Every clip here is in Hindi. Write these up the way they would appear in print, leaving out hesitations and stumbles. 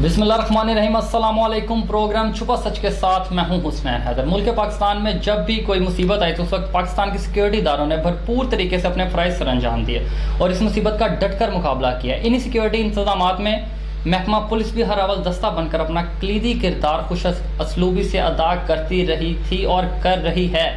बिस्मिल्लाहिर्रहमानिर्रहीम, अस्सलाम वालेकुम। प्रोग्राम छुपा सच के साथ मैं हूं हुसनैन हैदर। मुल्क पाकिस्तान में जब भी कोई मुसीबत आई तो उस वक्त पाकिस्तान के सिक्योरिटी इदारों ने भरपूर तरीके से अपने फ़राइज़ सर अंजाम दिए और इस मुसीबत का डटकर मुकाबला किया। इन्हीं सिक्योरिटी इंतजामात में महकमा पुलिस भी हर अवल दस्ता बनकर अपना कलीदी किरदार खुश असलूबी से अदा करती रही थी और कर रही है।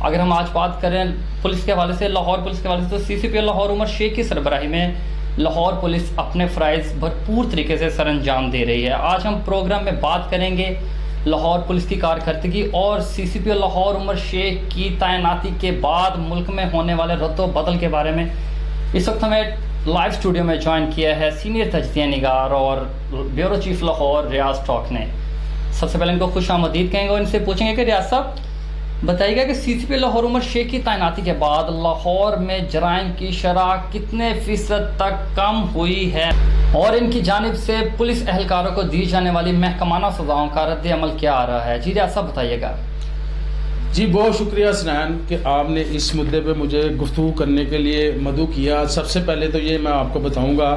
अगर हम आज बात करें पुलिस के हवाले से, लाहौर पुलिस के हवाले से, तो CCP लाहौर उमर शेख की सरबराही में लाहौर पुलिस अपने फ़राइज़ भरपूर तरीके से सर अंजाम दे रही है। आज हम प्रोग्राम में बात करेंगे लाहौर पुलिस की कारकर्दगी और CCP लाहौर उमर शेख की तैनाती के बाद मुल्क में होने वाले रद्दो बदल के बारे में। इस वक्त हमें लाइव स्टूडियो में ज्वाइन किया है सीनियर तजज़िया निगार और ब्यूरो चीफ लाहौर रियाज़ टॉक ने। सबसे पहले इनको खुश आमदीद कहेंगे और इनसे पूछेंगे कि रियाज़ साहब बताइएगा कि CCP लाहौर उमर शेख की तैनाती के बाद लाहौर में जराइम की शरह कितने फ़ीसद तक कम हुई है और इनकी जानिब से पुलिस एहलकारों को दी जाने वाली महकमाना सज़ाओं का रद्द अमल क्या आ रहा है। जी रियाज़ साहब बताइएगा। जी बहुत शुक्रिया हसनैन कि आपने इस मुद्दे पे मुझे गुफ्तगू करने के लिए मदऊ किया। सबसे पहले तो ये मैं आपको बताऊंगा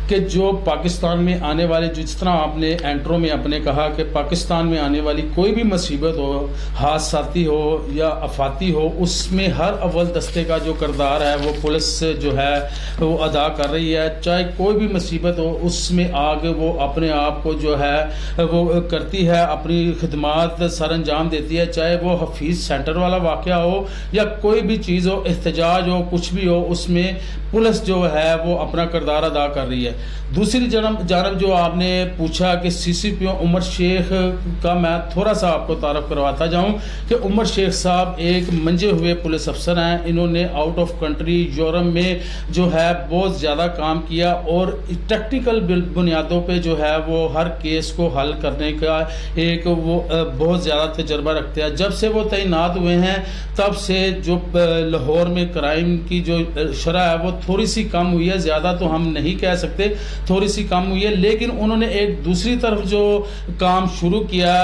कि जो पाकिस्तान में आने वाले, जिस तरह आपने एंट्रो में अपने कहा कि पाकिस्तान में आने वाली कोई भी मुसीबत हो, हादसाती हो या अफाती हो, उसमें हर अव्वल दस्ते का जो किरदार है वो पुलिस जो है वो अदा कर रही है। चाहे कोई भी मुसीबत हो उसमें आगे वो अपने आप को जो है वो करती है, अपनी खिदमात सर अंजाम देती है। चाहे वो हफीज सेंटर वाला वाक़या हो या कोई भी चीज़ हो, एहतजाज हो, कुछ भी हो, उसमें पुलिस जो है वो अपना किरदार अदा कर रही है। दूसरी जानब जो आपने पूछा कि CCP उमर शेख का, मैं थोड़ा सा आपको तारफ़ करवाता जाऊं कि उमर शेख साहब एक मंजे हुए पुलिस अफसर हैं। इन्होंने आउट ऑफ कंट्री यूरोप में जो है बहुत ज़्यादा काम किया और टेक्निकल बुनियादों पे जो है वो हर केस को हल करने का एक वो बहुत ज़्यादा तजर्बा रखते हैं। जब से वो तैनात हुए हैं तब से जो लाहौर में क्राइम की जो शरह है वो थोड़ी सी कम हुई है। ज़्यादा तो हम नहीं कह सकते, थोड़ी सी कम हुई है। लेकिन उन्होंने एक दूसरी तरफ जो काम शुरू किया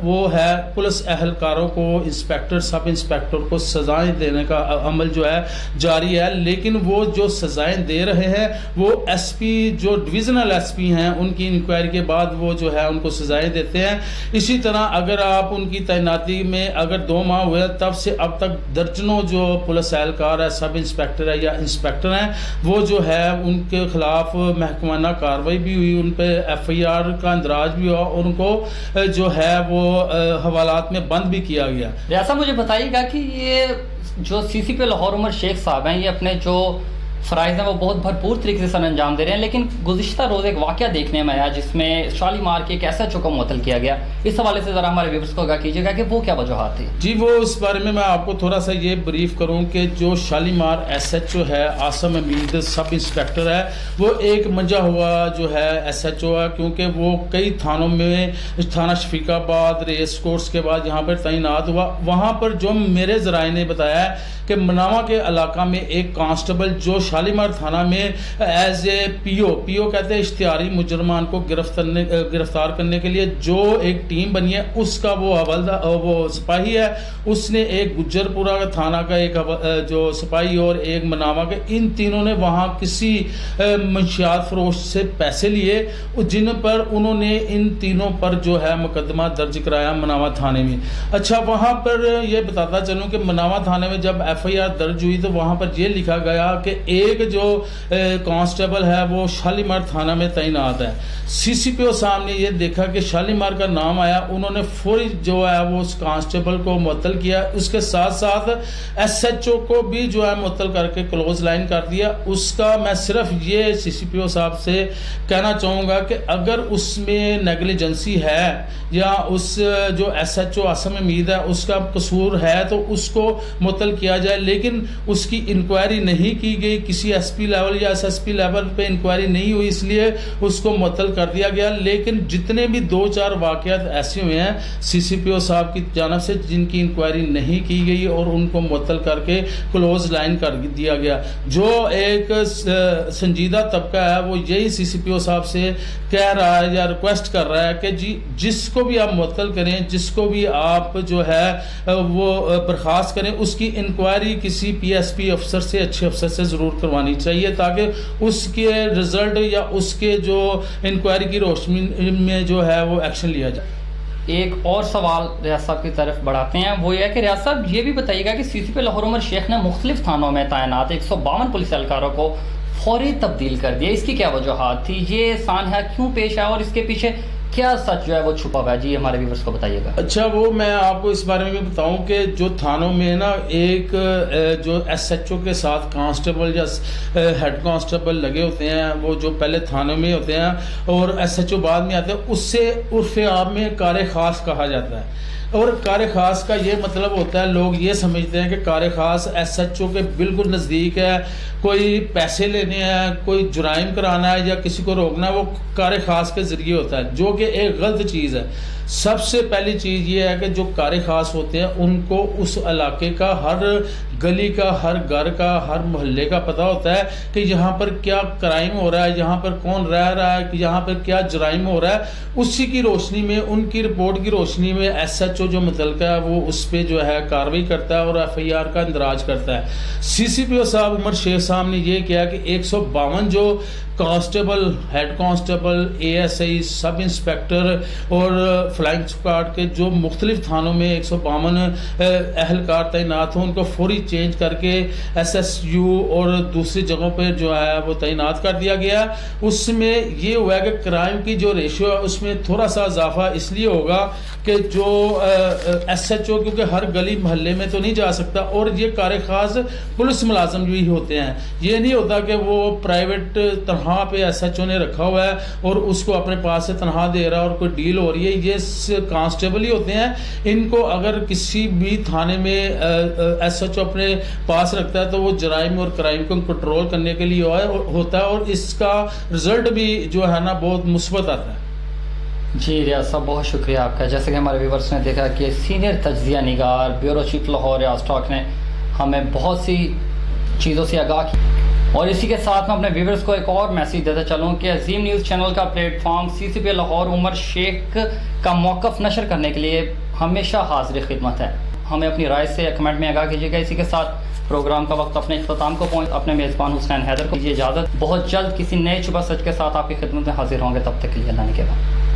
वो है पुलिस एहलकारों को, इंस्पेक्टर, सब इंस्पेक्टर को सजाएं देने का अमल जो है जारी है। लेकिन वो जो सजाएं दे रहे हैं वो SP, जो डिविजनल SP हैं, उनकी इंक्वायरी के बाद वो जो है उनको सजाएं देते हैं। इसी तरह अगर आप उनकी तैनाती में अगर 2 माह हुए तब से अब तक दर्जनों जो पुलिस एहलकार है, सब इंस्पेक्टर है या इंस्पेक्टर हैं, वो जो है उनके खिलाफ महकमाना कार्रवाई भी हुई, उन पे FIR का इंदराज भी हुआ और उनको जो है वो हवालात में बंद भी किया गया। ऐसा मुझे बताइएगा कि ये जो CCP लाहौर उमर शेख साहब हैं, ये अपने जो फ़राइज़ हैं वो बहुत भरपूर तरीके से सर अंजाम दे रहे हैं। लेकिन गुज़िश्ता रोज़ एक वाक़या देखने में आया जिसमें शालीमार के एक SHO को मुअत्तल किया गया। इस हवाले से ज़रा हमारे व्यूअर्स को आगाह कीजिएगा कि वो क्या वजूहात थी। जी वो इस बारे में मैं आपको थोड़ा सा ये ब्रीफ करूँ कि जो शालीमार SHO है, आसम अमीद सब इंस्पेक्टर है, वो एक मंजा हुआ जो है SHO है, क्योंकि वो कई थानों में, थाना शफीकाबाद, रेस कोर्स के बाद यहाँ पर तैनात हुआ। वहाँ पर जो मेरे ज़राए ने बताया कि मनावा के इलाका में एक कांस्टेबल जो शालीमार थाना में एज ए PO कहते हैं इश्तिहारी मुजरमान को गिरफ्तार करने के लिए जो एक टीम बनी है, उसका वो सिपाही है। उसने एक गुज्जरपुरा थाना का एक जो सिपाही और एक मनावा के, इन तीनों ने वहां किसी मंशियात फरोश से पैसे लिए, जिन पर उन्होंने इन तीनों पर जो है मुकदमा दर्ज कराया मनावा थाने में। अच्छा, वहां पर यह बताता चलूं कि मनावा थाने में जब FIR दर्ज हुई तो वहां पर यह लिखा गया कि एक जो कांस्टेबल है वो शालीमार थाना में तैनात है। CCPO साहब ने ये देखा कि शालीमार का नाम आया, उन्होंने फौरी जो है वो उस कांस्टेबल को मुअत्तल किया। उसके साथ साथ SHO को भी जो है मुअत्तल करके क्लोज लाइन कर दिया। उसका मैं सिर्फ ये CCPO साहब से कहना चाहूँगा कि अगर उसमें नेग्लिजेंसी है या उस जो SHO आसम अमीद है उसका कसूर है तो उसको मुअत्तल किया जाए, लेकिन उसकी इंक्वायरी नहीं की गई, किसी SP लेवल या SSP लेवल पे इंक्वायरी नहीं हुई, इसलिए उसको मुअत्तल कर दिया गया। लेकिन जितने भी 2-4 वाक़यात ऐसे हुए हैं CCPO साहब की जानब से जिनकी इंक्वायरी नहीं की गई और उनको मुअत्तल करके क्लोज लाइन कर दिया गया। जो एक संजीदा तबका है वो यही CCPO साहब से कह रहा है या रिक्वेस्ट कर रहा है कि जी जिसको भी आप मुअत्तल करें, जिसको भी आप जो है वो बर्खास्त करें, उसकी इंक्वायरी इंक्वायरी किसी PSP अफसर से, अच्छे अफसर से ज़रूर करवानी चाहिए, ताकि उसके रिजल्ट या उसके जो इंक्वायरी की रोशनी में जो है वो एक्शन लिया जाए। एक और सवाल रियाज साहब की तरफ बढ़ाते हैं, वो ये है कि रियाज साहब ये भी बताइएगा कि CCP लाहौर उमर शेख ने मुख्तलिफ थानों में तैनात 152 पुलिस एहलकारों को फौरी तब्दील कर दिया, इसकी क्या वजूहात थी, ये सानहा क्यों पेश आया और इसके पीछे क्या सच जो है वो छुपा हुआ है? जी हमारे व्यूअर्स को बताइएगा। अच्छा, वो मैं आपको इस बारे में भी बताऊं कि जो थानों में ना एक जो SHO के साथ कांस्टेबल या हेड कांस्टेबल लगे होते हैं, वो जो पहले थानों में होते हैं और SHO बाद में आते हैं, उससे उर्फ़े आम में कार खास कहा जाता है। और कार खास का ये मतलब होता है, लोग ये समझते हैं कि कार खास SHO के बिल्कुल नज़दीक है, कोई पैसे लेने हैं, कोई जुराइम कराना है या किसी को रोकना है, वो कार खास के ज़रिए होता है, जो कि एक गलत चीज़ है। सबसे पहली चीज़ ये है कि जो कार खास होते हैं उनको उस इलाके का, हर गली का, हर घर का, हर मोहल्ले का पता होता है कि यहाँ पर क्या क्राइम हो रहा है, यहाँ पर कौन रह रहा है, यहाँ पर क्या जुराइम हो रहा है। उसी की रोशनी में, उनकी रिपोर्ट की रोशनी में SHO जो मुतलका है वो उस पर जो है कार्रवाई करता है और FIR का इंदराज करता है। CCPO साहब उमर शेख साहब ने ये किया कि 152 जो constable, head constable, ASI, sub inspector और फ्लाइंग स्क्वाड के जो मुख्तलिफ थानों में 152 एहलकार तैनात हों, उनको फौरी चेंज करके SSU और दूसरी जगहों पर जो है वो तैनात कर दिया गया। उसमें ये हुआ कि क्राइम की जो रेशियो है उसमें थोड़ा सा इजाफा इसलिए होगा कि जो SHO क्योंकि हर गली मोहल्ले में तो नहीं जा सकता, और ये कार खास पुलिस मुलाजम भी होते हैं। ये नहीं होता कि वो प्राइवेट तनख्वाह पे SHO ने रखा हुआ है और उसको अपने पास से तनख्वाह दे रहा है और कोई डील हो रही है, ये कांस्टेबल ही होते हैं। इनको अगर किसी भी थाने में SHO अपने पास रखता है तो वो जराइम और क्राइम को कंट्रोल करने के लिए होता है और इसका रिजल्ट भी जो है ना बहुत मुस्बत आता है। जी रियाज साहब, बहुत शुक्रिया आपका। जैसे कि हमारे व्यूवर्स ने देखा कि सीनियर तज्जिया निगार ब्यूरो चीफ लाहौर रियाज टॉक ने हमें बहुत सी चीज़ों से आगाह की, और इसी के साथ मैं अपने व्यूवर्स को एक और मैसेज देता चलूँ कि अजीम न्यूज़ चैनल का प्लेटफॉर्म CCP लाहौर उमर शेख का मौक़िफ़ नशर करने के लिए हमेशा हाजिर खिदमत है। हमें अपनी राय से कमेंट में आगाह कीजिएगा। इसी के साथ प्रोग्राम का वक्त अपने इख्तिताम को पहुँच, अपने मेज़बान हुसनैन हैदर को दीजिए इजाज़त। बहुत जल्द किसी नए छुपा सच के साथ आपकी खिदमत में हाजिर होंगे, तब तक के लिए अल्लाह ने के बाद।